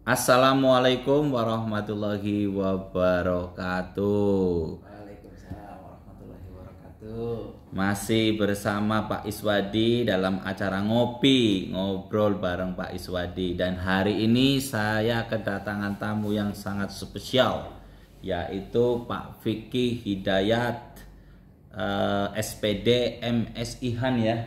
Assalamualaikum warahmatullahi wabarakatuh. Waalaikumsalam warahmatullahi wabarakatuh. Masih bersama Pak Iswadi dalam acara ngobrol bareng Pak Iswadi. Dan hari ini saya kedatangan tamu yang sangat spesial, yaitu Pak Fikih Hidayat, SPD MSI Han ya.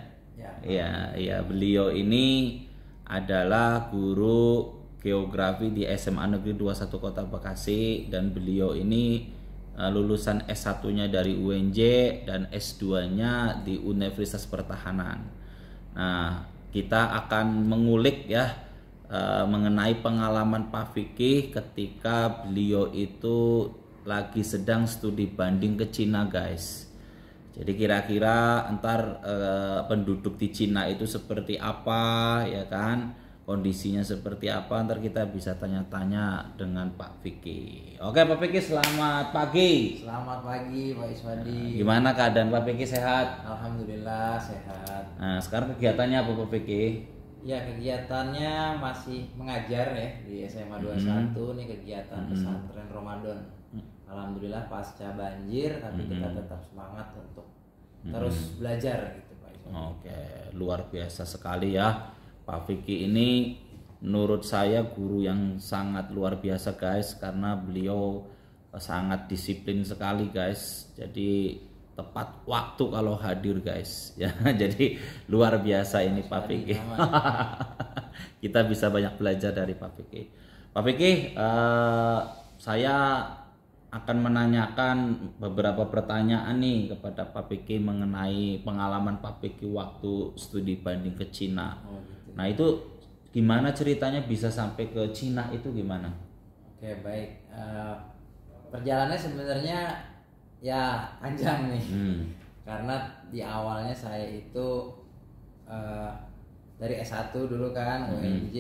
Ya, beliau ini adalah guru geografi di SMA Negeri 21 Kota Bekasi, dan beliau ini lulusan S1-nya dari UNJ dan S2-nya di Universitas Pertahanan. Nah, kita akan mengulik ya mengenai pengalaman Pak Fikih ketika beliau itu lagi sedang studi banding ke Cina, guys. Jadi kira-kira entar penduduk di Cina itu seperti apa, ya kan? Kondisinya seperti apa, ntar kita bisa tanya-tanya dengan Pak Fikih. Oke Pak Fikih, selamat pagi. Selamat pagi Pak Iswadi. Gimana keadaan Pak Fikih, sehat? Alhamdulillah sehat. Nah, sekarang kegiatannya apa Pak Fikih? Ya, kegiatannya masih mengajar ya di SMA 21 nih, kegiatan pesantren Ramadan. Alhamdulillah pasca banjir, tapi kita tetap semangat untuk terus belajar gitu Pak Iswadi. Oke, luar biasa sekali ya. Pak Fikih ini menurut saya guru yang sangat luar biasa, guys, karena beliau sangat disiplin sekali, guys. Jadi tepat waktu kalau hadir, guys. Ya, jadi luar biasa ini Pak Fikih. Kita bisa banyak belajar dari Pak Fikih. Pak Fikih, saya akan menanyakan beberapa pertanyaan nih kepada Pak Fikih mengenai pengalaman Pak Fikih waktu studi banding ke Cina. Nah, itu gimana ceritanya bisa sampai ke Cina, itu gimana? Oke, baik. Perjalanannya sebenarnya ya panjang nih. Karena di awalnya saya itu dari S1 dulu kan, UNJ,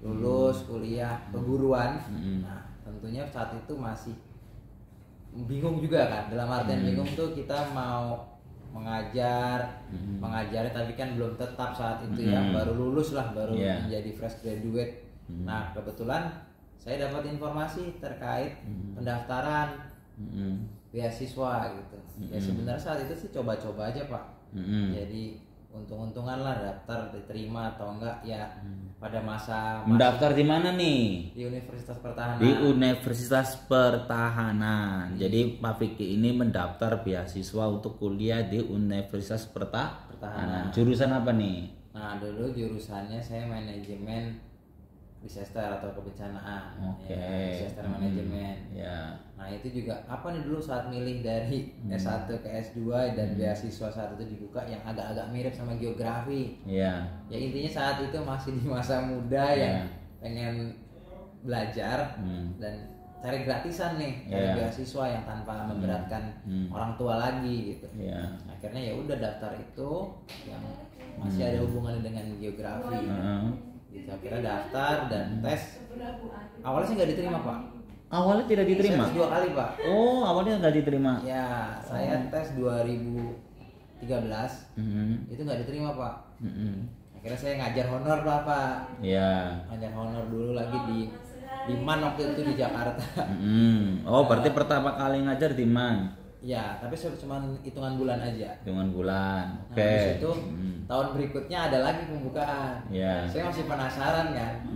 lulus kuliah keguruan. Nah, tentunya saat itu masih bingung juga kan. Dalam artian bingung tuh, kita mau mengajari tapi kan belum tetap saat itu ya, baru lulus lah, baru menjadi fresh graduate. Nah, kebetulan saya dapat informasi terkait pendaftaran beasiswa gitu. Ya sebenarnya saat itu sih coba-coba aja Pak. Jadi untung-untungan lah daftar, diterima atau enggak ya. Pada masa mendaftar di mana nih? Di Universitas Pertahanan. Di Universitas Pertahanan. Jadi Pak Fikih ini mendaftar beasiswa untuk kuliah di Universitas Pertahanan. Jurusan apa nih? Nah, dulu jurusannya saya manajemen disaster atau kebencanaan. Ya, disaster manajemen. Nah, itu juga apa nih, dulu saat milih dari S1 ke S2 dan beasiswa saat itu dibuka yang agak-agak mirip sama geografi. Ya intinya saat itu masih di masa muda yang pengen belajar dan cari gratisan nih, cari beasiswa yang tanpa memberatkan orang tua lagi gitu. Akhirnya ya udah daftar itu yang masih ada hubungannya dengan geografi. Gitu, akhirnya daftar dan tes. Awalnya sih nggak diterima Pak. Awalnya tidak diterima? Saya tes 2 kali Pak. Oh, awalnya nggak diterima? Ya, saya tes 2013, itu nggak diterima Pak. Akhirnya saya ngajar honor lah Pak. Ngajar honor dulu lagi di MAN waktu itu di Jakarta. Oh, berarti pertama kali ngajar di MAN? Ya, tapi cuma hitungan bulan aja. Hitungan bulan. Oke. Nah, habis itu tahun berikutnya ada lagi pembukaan. Saya masih penasaran kan.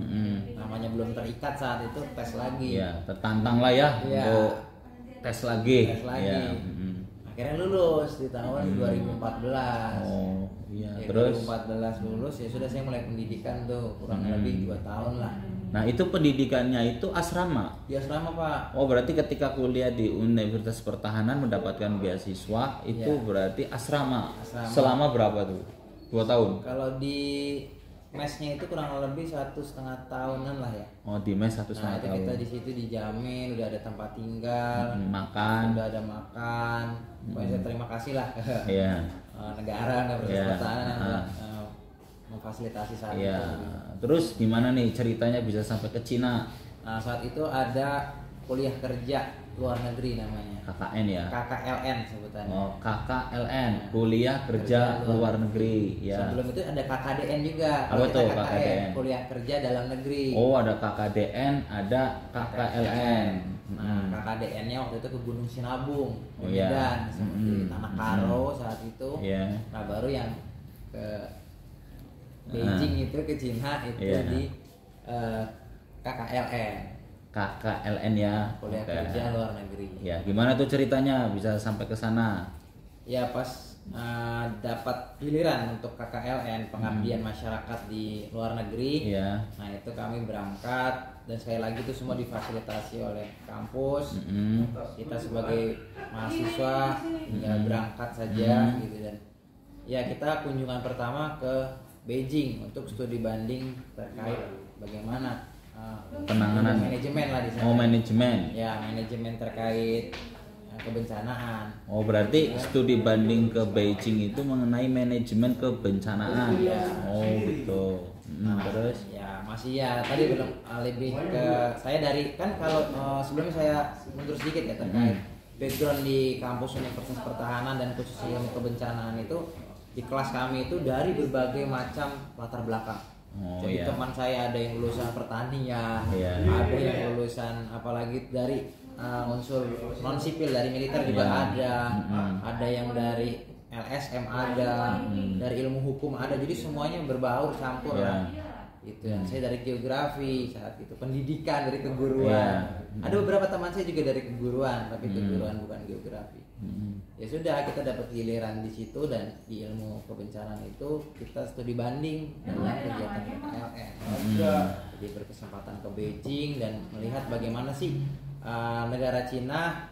Namanya belum terikat saat itu, tes lagi. Tertantang lah ya untuk tes lagi. Akhirnya lulus di tahun 2014. Terus 2014 lulus, ya sudah saya mulai pendidikan tuh kurang lebih 2 tahun lah. Nah, itu pendidikannya itu asrama? Di asrama Pak. Oh, berarti ketika kuliah di Universitas Pertahanan mendapatkan beasiswa itu berarti asrama. Selama berapa tuh? 2 tahun? Kalau di mesnya itu kurang lebih 1,5 tahunan lah ya. Oh, di mes 1,5 tahun. Nah, kita di situ dijamin udah ada tempat tinggal, makan, udah ada makan. Pokoknya saya terima kasih lah ke negara, Universitas Pertahanan yang memfasilitasi saat itu. Terus gimana nih ceritanya bisa sampai ke Cina? Nah, saat itu ada kuliah kerja luar negeri namanya. KKN ya. KKLN sebutannya. Oh, KKLN, kuliah kerja luar negeri. Ya. Sebelum itu ada KKDN juga. Apa tuh KKDN? Kuliah kerja dalam negeri. Oh, ada KKDN, ada KKLN. Nah, KKDN-nya waktu itu ke Gunung Sinabung, Medan, seperti Tanah Karo saat itu. Yeah. Nah, baru yang ke Beijing itu ke Cina itu di KKLN. KKLN ya. Kuliah kerja luar negeri. Ya, gimana tuh ceritanya bisa sampai ke sana? Ya pas dapat giliran untuk KKLN pengabdian masyarakat di luar negeri. Ya. Nah itu kami berangkat dan sekali lagi itu semua difasilitasi oleh kampus. Kita sebagai mahasiswa tinggal berangkat saja gitu dan ya kita kunjungan pertama ke Beijing untuk studi banding terkait bagaimana penanganan manajemen lah di sana. Oh, manajemen. Ya, manajemen terkait kebencanaan. Oh, berarti studi banding ke Beijing itu mengenai manajemen kebencanaan. Ya. Oh, gitu. Terus? Ya, masih ya tadi belum lebih ke saya dari kan kalau sebelumnya saya mundur sedikit ya terkait background di kampus Universitas Pertahanan dan khususnya ilmu kebencanaan itu di kelas kami itu dari berbagai macam latar belakang. Jadi teman saya ada yang lulusan pertanian, ada yang lulusan apalagi dari unsur non sipil dari militer juga ada yang dari LSM ada, dari ilmu hukum ada, jadi semuanya berbaur campur lah. Itu dan saya dari geografi saat itu, pendidikan dari keguruan. Ada beberapa teman saya juga dari keguruan, tapi keguruan bukan geografi. Ya sudah kita dapat giliran di situ dan di ilmu kebencanaan itu kita studi banding dalam kegiatan KKLN. Jadi berkesempatan ke Beijing dan melihat bagaimana sih negara Cina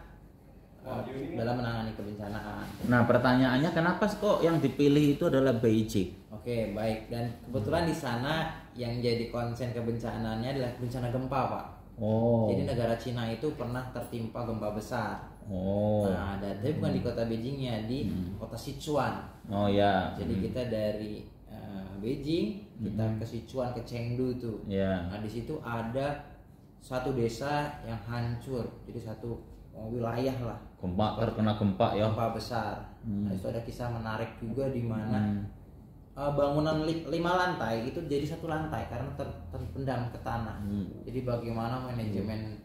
dalam menangani kebencanaan. Nah, pertanyaannya kenapa kok yang dipilih itu adalah Beijing? Oke, baik. Dan kebetulan di sana yang jadi konsen kebencanaannya adalah bencana gempa, Pak. Oh. Jadi negara Cina itu pernah tertimpa gempa besar. Oh. Nah, tapi bukan di kota Beijingnya, di kota Sichuan. Oh ya. Jadi kita dari Beijing kita ke Sichuan, ke Chengdu tuh. Nah di situ ada satu desa yang hancur. Jadi satu wilayah lah. Gempa terkena gempa ya. Gempa besar. Nah itu ada kisah menarik juga di mana bangunan 5 lantai itu jadi 1 lantai karena terpendam ke tanah. Jadi bagaimana manajemen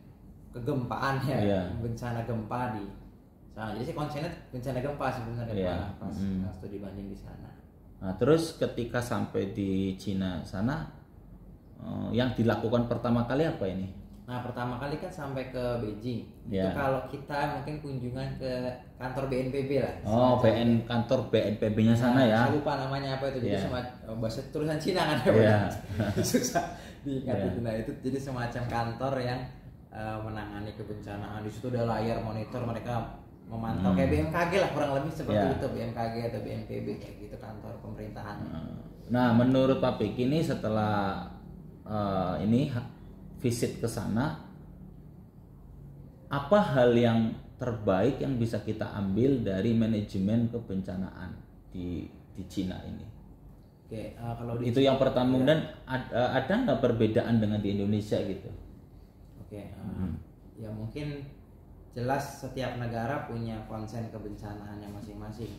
kegempaan bencana gempa di sana. Jadi sih konsennya bencana gempa sebenarnya pas studi banding di sana. Nah, terus ketika sampai di Cina sana yang dilakukan pertama kali apa ini? Nah pertama kali kan sampai ke Beijing. Itu kalau kita mungkin kunjungan ke kantor BNPB lah. Oh, kantor BNPB-nya sana ya. Saya lupa namanya apa itu. Jadi bahasa tulisan Cina kan ya. Susah diingat itu. Nah itu jadi semacam kantor yang menangani kebencanaan. Di situ ada layar monitor, mereka memantau kayak BMKG lah kurang lebih seperti itu, BMKG atau BNPB kayak gitu kantor pemerintahan. Nah, menurut Pak Pik ini setelah ini visit ke sana, apa hal yang terbaik yang bisa kita ambil dari manajemen kebencanaan di Cina ini? Oke, kalau itu yang pertama, dan ada nggak perbedaan dengan di Indonesia gitu? Oke, ya mungkin jelas setiap negara punya konsen kebencanaannya masing-masing.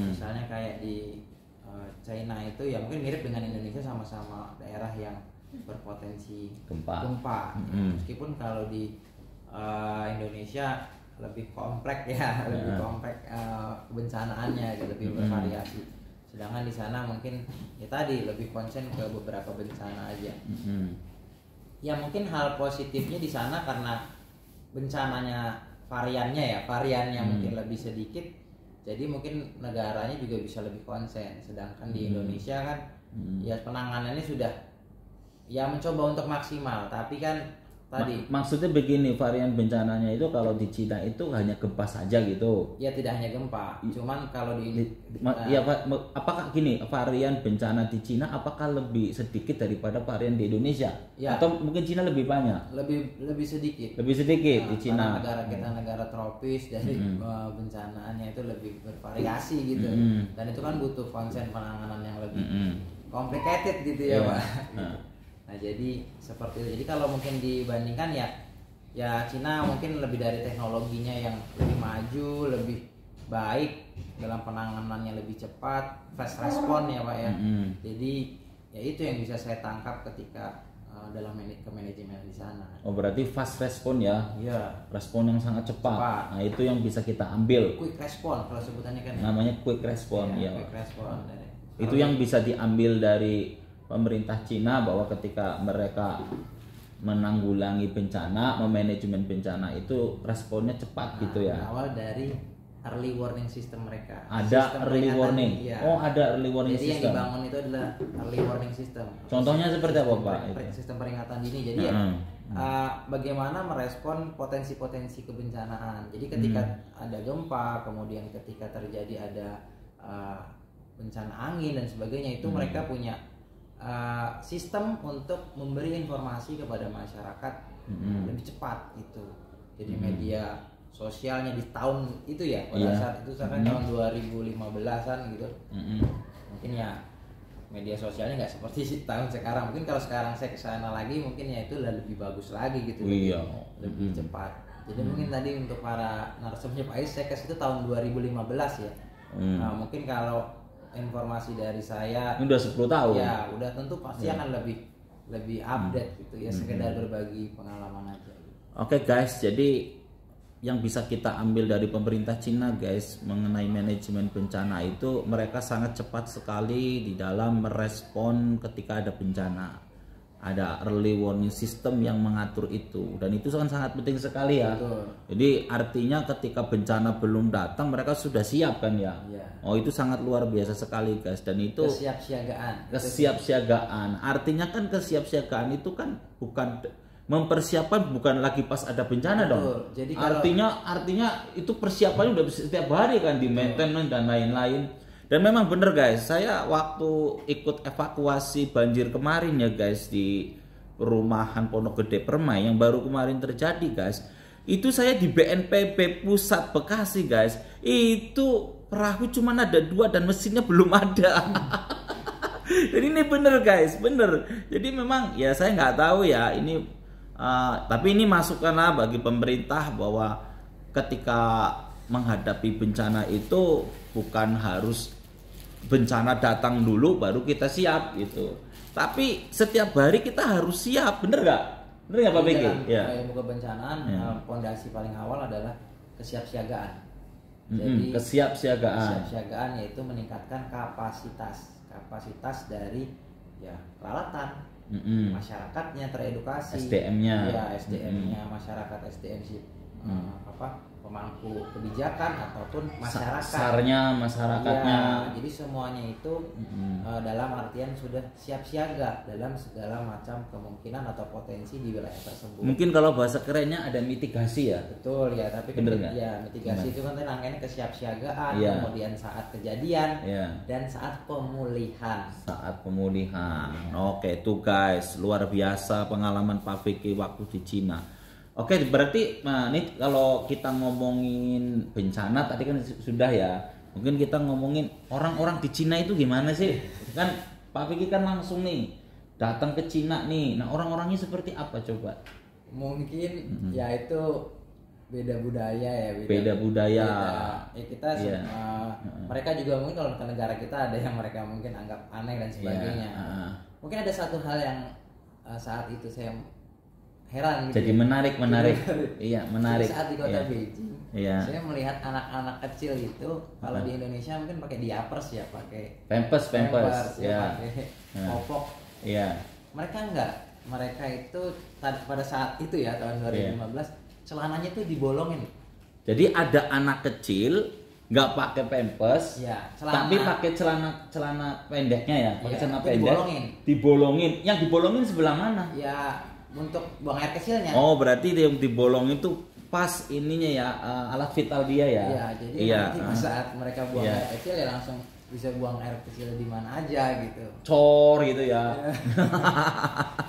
Misalnya kayak di China itu ya mungkin mirip dengan Indonesia, sama-sama daerah yang berpotensi gempa. Meskipun kalau di Indonesia lebih kompleks ya, lebih kompleks kebencanaannya, lebih bervariasi. Sedangkan di sana mungkin ya tadi lebih konsen ke beberapa bencana aja. Ya mungkin hal positifnya di sana karena bencananya variannya mungkin lebih sedikit, jadi mungkin negaranya juga bisa lebih konsen. Sedangkan di Indonesia kan ya penanganannya sudah ya mencoba untuk maksimal, tapi kan tadi maksudnya begini, varian bencananya itu kalau di Cina itu hanya gempa saja gitu ya, tidak hanya gempa, cuman kalau apakah gini, varian bencana di Cina apakah lebih sedikit daripada varian di Indonesia ya, atau mungkin Cina lebih banyak? Lebih sedikit di Cina. Negara kita negara tropis, jadi bencanaannya itu lebih bervariasi gitu. Dan itu kan butuh konsen penanganan yang lebih complicated gitu ya Pak. Nah jadi seperti itu. Jadi kalau mungkin dibandingkan ya ya Cina mungkin lebih dari teknologinya yang lebih maju, lebih baik dalam penanganannya, lebih cepat, fast respon ya Pak ya. Jadi ya itu yang bisa saya tangkap ketika dalam manajemen di sana. Oh berarti fast respon ya? Iya. Respon yang sangat cepat. Nah itu yang bisa kita ambil. Quick respon kalau sebutannya kan. Namanya quick respon ya. Quick respon. Itu yang bisa diambil dari pemerintah Cina bahwa ketika mereka menanggulangi bencana, memanajemen bencana itu responnya cepat gitu ya. Awal dari early warning system mereka. Ada sistem early warning. Ya. Oh, ada early warning jadi system. Jadi yang dibangun itu adalah early warning system. Contohnya seperti apa, Pak? Sistem peringatan dini. Jadi bagaimana merespon potensi-potensi kebencanaan. Jadi ketika ada gempa, kemudian ketika terjadi ada bencana angin dan sebagainya, itu mereka punya sistem untuk memberi informasi kepada masyarakat lebih cepat itu. Jadi media sosialnya di tahun itu ya pada saat itu sampai tahun 2015-an gitu. Mungkin ya media sosialnya nggak seperti tahun sekarang. Mungkin kalau sekarang saya kesana lagi mungkin ya itu lebih bagus lagi gitu. Lebih cepat. Jadi mungkin tadi untuk para narasumbernya Pak Is, saya kasih itu tahun 2015 ya. Nah, mungkin kalau informasi dari saya udah 10 tahun. Ya, udah tentu pasti akan lebih update gitu ya, sekedar berbagi pengalaman aja. Oke guys, jadi yang bisa kita ambil dari pemerintah Cina guys mengenai manajemen bencana itu mereka sangat cepat sekali di dalam merespon ketika ada bencana. Ada early warning system yang mengatur itu dan itu sangat penting sekali ya. Betul. Jadi artinya ketika bencana belum datang mereka sudah siap kan ya. Oh itu sangat luar biasa sekali guys dan itu kesiapsiagaan. Artinya kan kesiapsiagaan itu kan bukan mempersiapkan bukan lagi pas ada bencana. Betul. Dong. Jadi artinya itu persiapannya udah setiap hari kan di maintenance dan lain-lain. Dan memang bener guys, saya waktu ikut evakuasi banjir kemarin ya guys di perumahan Pondok Gede Permai yang baru kemarin terjadi guys. Itu saya di BNPB Pusat Bekasi guys. Itu perahu cuma ada 2 dan mesinnya belum ada. Jadi ini bener guys, bener. Jadi memang ya saya nggak tahu ya ini. Tapi ini masukanlah bagi pemerintah bahwa ketika menghadapi bencana itu bukan harus bencana datang dulu baru kita siap gitu. Tapi setiap hari kita harus siap, bener nggak? Bener nggak Pak Beki? Ya. Ilmu kebencanaan, fondasi paling awal adalah kesiapsiagaan. Jadi kesiapsiagaan yaitu meningkatkan kapasitas dari ya peralatan. Masyarakatnya teredukasi, SDM-nya masyarakat, SDM pemangku kebijakan ataupun masyarakat, sarnya masyarakatnya. Ya, jadi semuanya itu dalam artian sudah siap siaga dalam segala macam kemungkinan atau potensi di wilayah tersebut. Mungkin kalau bahasa kerennya ada mitigasi ya. Betul ya, tapi mitigasi itu kan rangkaian kesiapsiagaan, kemudian saat kejadian dan saat pemulihan. Oke, tuh guys, luar biasa pengalaman Pak Vicky waktu di Cina. Oke, berarti ini kalau kita ngomongin bencana tadi kan sudah ya. Mungkin kita ngomongin orang-orang di Cina itu gimana sih? Kan Pak Vicky kan langsung nih datang ke Cina nih. Nah, orang-orangnya seperti apa coba? Mungkin ya itu beda budaya ya. Beda budaya. Ya kita mereka juga mungkin kalau ke negara kita ada yang mereka mungkin anggap aneh dan sebagainya. Mungkin ada satu hal yang saat itu saya heran gitu. Jadi menarik. Iya, menarik. Saat di kota Beijing, saya melihat anak-anak kecil itu kalau di Indonesia mungkin pakai diapers ya, pakai pampers ya, pakai popok. Iya. Mereka enggak. Mereka itu pada saat itu ya tahun 2015 celananya itu dibolongin. Jadi ada anak kecil nggak pakai pampers, tapi pakai celana pendeknya ya, pakai celana pendek. Dibolongin. Yang dibolongin sebelah mana? Ya, untuk buang air kecilnya. Oh, berarti yang dibolongin itu pas ininya ya, alat vital dia ya. Iya, jadi nanti pas saat mereka buang air kecil ya langsung bisa buang air kecil di mana aja gitu. Cor gitu ya.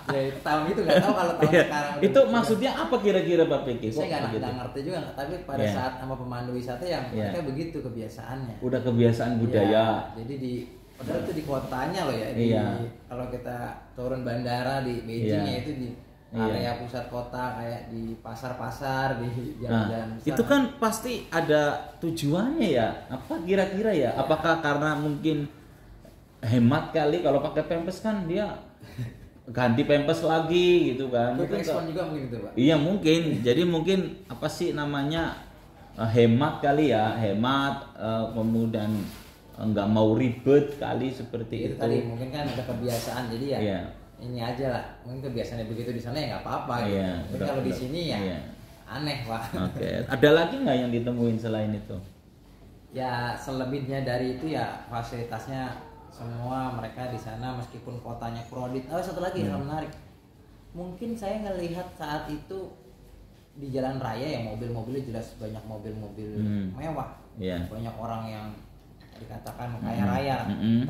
Ya tahun itu nggak tahu kalau tahun sekarang. Itu maksudnya apa kira-kira Pak Vicky? Saya nggak ngerti juga, tapi pada saat sama pemandu wisata yang mereka begitu kebiasaannya. Udah kebiasaan budaya. Jadi padahal itu di kotanya loh ya. Kalau kita turun bandara di Beijingnya itu di area pusat kota kayak di pasar-pasar, di jalan-jalan besar. Itu kan pasti ada tujuannya ya. Apa kira-kira ya? Apakah karena mungkin hemat kali, kalau pakai pampers kan dia ganti pampers lagi gitu kan? Quick respon juga mungkin itu, Pak. Iya mungkin. Jadi mungkin apa sih namanya, hemat kali ya, hemat, kemudian nggak mau ribet kali seperti itu. Tadi mungkin kan ada kebiasaan, jadi ya ini aja lah, mungkin kebiasaannya begitu di sana ya nggak apa-apa gitu. Tapi kalau di sini ya aneh, Pak. Oke. Ada lagi nggak yang ditemuin selain itu? Ya selebihnya dari itu ya fasilitasnya semua mereka di sana, meskipun kotanya crowded. Satu lagi yang menarik, mungkin saya ngelihat saat itu di jalan raya ya mobil-mobilnya jelas banyak mobil-mobil mewah, banyak orang yang dikatakan kaya raya,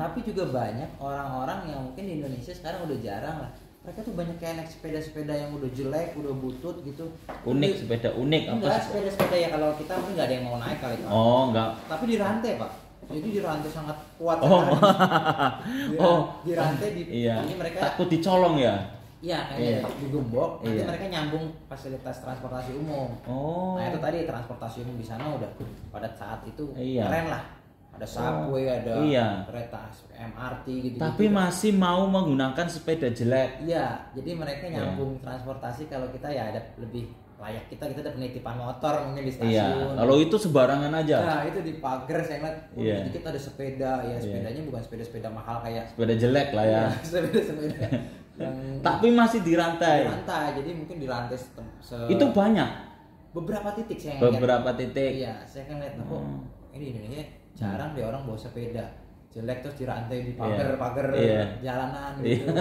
tapi juga banyak orang-orang yang mungkin di Indonesia sekarang udah jarang lah. Mereka tuh banyak kayak naik sepeda-sepeda yang udah jelek, udah butut gitu. Unik, sepeda unik apa? Enggak, sepeda-sepeda ya kalau kita mungkin nggak ada yang mau naik kali, Pak. Enggak. Tapi dirantai, Pak. Jadi dirantai sangat kuat. Dirantai ini mereka takut dicolong ya? Iya, kayaknya digembok, nanti mereka nyambung fasilitas transportasi umum. Nah itu tadi transportasi umum di sana udah pada saat itu keren lah. Ada subway, ada kereta MRT gitu. Tapi masih mau menggunakan sepeda jelek. Iya, jadi mereka nyambung transportasi. Kalau kita ya ada lebih layak, kita ada penitipan motor mungkin di stasiun. Kalau itu sembarangan aja. Nah itu di pagar saya ngeliat sedikit ada sepeda, ya sepedanya bukan sepeda mahal kayak sepeda jelek lah ya. Sepeda tapi masih dirantai. Jadi mungkin dirantai itu banyak. Beberapa titik saya ngeliat. Beberapa titik. Iya, saya kan lihat ini di Indonesia jarang deh orang bawa sepeda jelek terus dirantai di pagar jalanan gitu.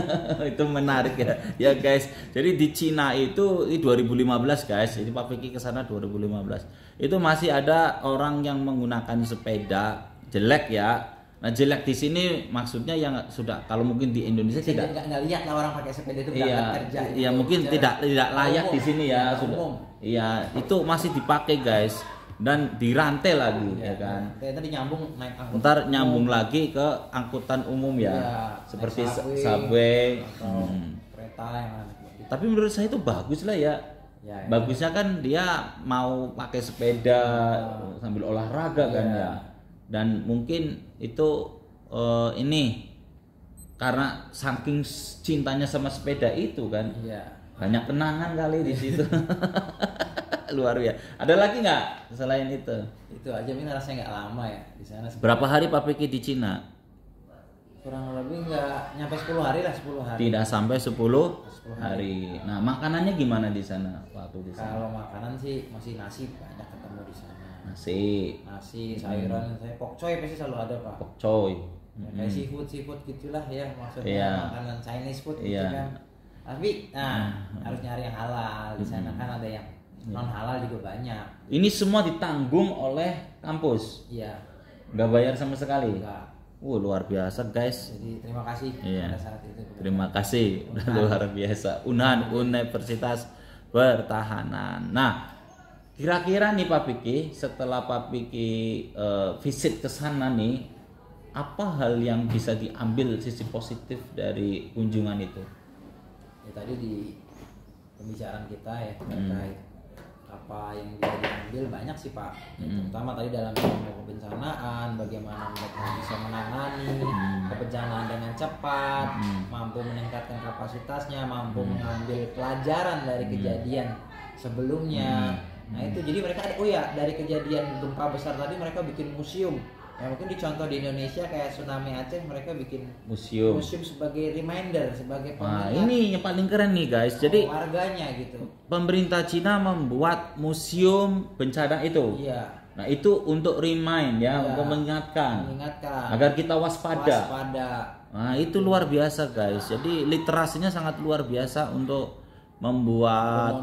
Itu menarik ya. Ya guys, jadi di Cina itu 2015 guys, ini Pak Vicky kesana 2015. Itu masih ada orang yang menggunakan sepeda jelek ya. Nah jelek di sini maksudnya yang sudah, kalau mungkin di Indonesia tidak lihat lah orang pakai sepeda itu berangkat kerja. Iya mungkin tidak layak di sini ya sudah. Iya itu masih dipakai guys. Dan dirantai lagi ya kan. Tadi nyambung naik angkutan. Ntar nyambung lagi ke angkutan umum ya. Seperti subway, kereta yang ada. Tapi menurut saya itu bagus lah ya. Bagusnya kan dia mau pakai sepeda sambil olahraga kan ya. Dan mungkin itu ini karena saking cintanya sama sepeda itu kan. Banyak kenangan kali di situ. Luar biasa. Ada lagi nggak selain itu? Itu aja, ini rasanya nggak lama ya di sana. Berapa hari Pak Vicky di Cina? Kurang lebih nggak nyampe 10 hari lah, 10 hari. Tidak sampai 10 hari. Nah makanannya gimana di sana waktu di sana? Kalau makanan sih masih nasi banyak ketemu di sana. Nasi, sayuran, saya pokcoy pasti selalu ada Pak. Pokcoy. Kayak seafood gitulah ya maksudnya makanan Chinese food gitu kan. Tapi harus nyari yang halal di sana kan, ada yang non halal juga banyak. Ini semua ditanggung oleh kampus. Iya. Nggak bayar sama sekali. Enggak. Luar biasa guys. Jadi terima kasih pada saat itu. Terima kasih, luar biasa. Unahan Universitas Pertahanan. Nah, kira-kira nih Pak Vicky, setelah Pak Vicky visit ke sana nih, apa hal yang bisa diambil sisi positif dari kunjungan itu? Ya tadi di pembicaraan kita ya terkait apa yang bisa diambil banyak sih Pak. Terutama tadi dalam ilmu kebencanaan, bagaimana mereka bisa menangani kebencanaan dengan cepat, mampu meningkatkan kapasitasnya, mampu mengambil pelajaran dari kejadian sebelumnya. Nah itu jadi mereka dari kejadian gempa besar tadi mereka bikin museum. Ya mungkin dicontoh di Indonesia kayak tsunami Aceh, mereka bikin museum sebagai reminder, sebagai pengingat. Nah, ini yang paling keren nih guys. Jadi warganya gitu. Pemerintah Cina membuat museum bencana itu. Iya. Nah, itu untuk remind ya, untuk mengingatkan agar kita waspada. Nah, itu luar biasa guys. Jadi literasinya sangat luar biasa untuk membuat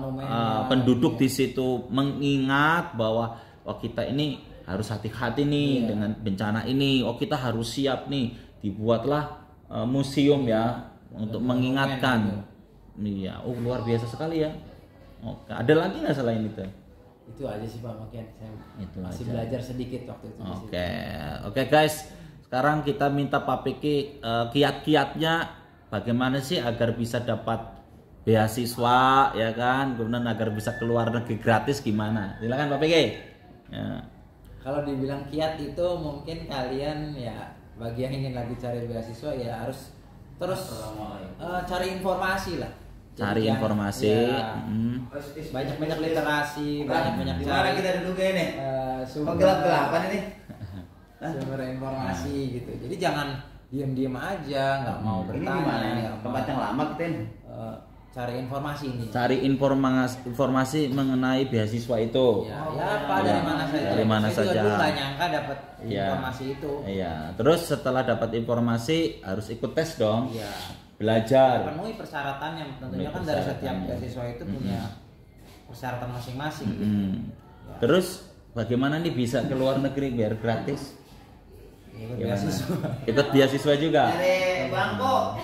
penduduk di situ mengingat bahwa kita ini harus hati-hati nih dengan bencana ini. Kita harus siap nih. Dibuatlah museum ya untuk mengingatkan. Iya, luar biasa sekali ya. Oke, ada lagi nggak selain itu? Itu aja sih Pak, mungkin saya masih belajar sedikit waktu itu. Oke guys. Sekarang kita minta Pak Vicky kiat-kiatnya bagaimana sih agar bisa dapat beasiswa ya kan, kemudian agar bisa keluar negeri gratis gimana? Silakan Pak PG. Ya. Kalau dibilang kiat itu mungkin kalian ya bagi yang ingin lagi cari beasiswa ya harus terus cari informasi lah. Cari informasi, ya, banyak-banyak literasi, banyak-banyak cari. Kita duduk ini. Gelap-gelapan ini. Sumber informasi gitu. Jadi jangan diam-diam aja, nggak mau bertanya. Tempat yang lama kita ini. Cari informasi ini. Cari informasi mengenai beasiswa itu. Ya, Pak, dari mana saja. Dari mana saya saja. Juga nggak nyangka dapat informasi itu. Iya. Terus setelah dapat informasi harus ikut tes dong. Iya. Belajar. Penuhi persyaratannya, tentunya kan dari setiap beasiswa itu punya persyaratan masing-masing. Ya. Terus bagaimana nih bisa ke luar negeri biar gratis? Ikut beasiswa juga.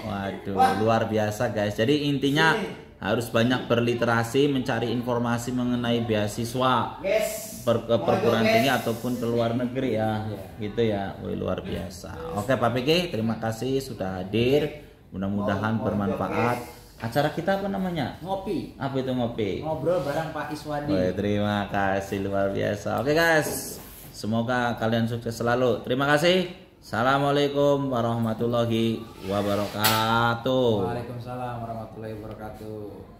Waduh, luar biasa guys. Jadi intinya harus banyak berliterasi, mencari informasi mengenai beasiswa ke perguruan tinggi ataupun ke luar negeri ya. Gitu ya. Wih, luar biasa. Oke Pak PG, terima kasih sudah hadir. Mudah-mudahan bermanfaat. Acara kita apa namanya? Ngopi. Apa itu ngopi? Ngobrol bareng Pak Iswadi. Wih, terima kasih luar biasa. Oke guys, semoga kalian sukses selalu. Terima kasih. Assalamualaikum warahmatullahi wabarakatuh. Waalaikumsalam warahmatullahi wabarakatuh.